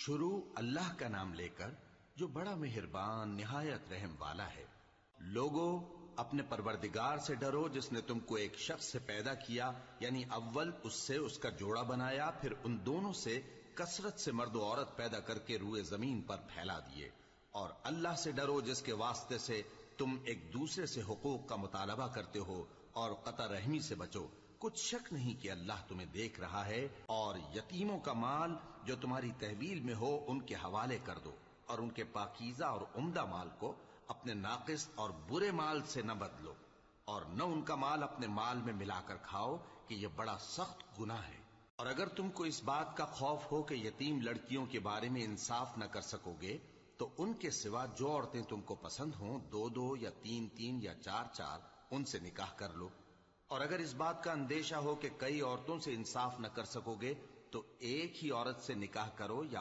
شروع اللہ کا نام لے کر جو بڑا مہربان نہایت رحم والا ہے۔ لوگو اپنے پروردگار سے ڈرو جس نے تم کو ایک شخص سے پیدا کیا، یعنی اول اس سے اس کا جوڑا بنایا، پھر ان دونوں سے کثرت سے مرد و عورت پیدا کر کے روئے زمین پر پھیلا دیے۔ اور اللہ سے ڈرو جس کے واسطے سے تم ایک دوسرے سے حقوق کا مطالبہ کرتے ہو، اور قطع رحمی سے بچو۔ کچھ شک نہیں کہ اللہ تمہیں دیکھ رہا ہے۔ اور یتیموں کا مال جو تمہاری تحویل میں ہو ان کے حوالے کر دو، اور ان کے پاکیزہ اور عمدہ مال کو اپنے ناقص اور برے مال سے نہ بدلو، اور نہ ان کا مال اپنے مال میں ملا کر کھاؤ کہ یہ بڑا سخت گناہ ہے۔ اور اگر تم کو اس بات کا خوف ہو کہ یتیم لڑکیوں کے بارے میں انصاف نہ کر سکو گے تو ان کے سوا جو عورتیں تم کو پسند ہوں، 2 یا 3 یا 4 ان سے نکاح کر لو۔ اور اگر اس بات کا اندیشہ ہو کہ کئی عورتوں سے انصاف نہ کر سکو گے تو ایک ہی عورت سے نکاح کرو، یا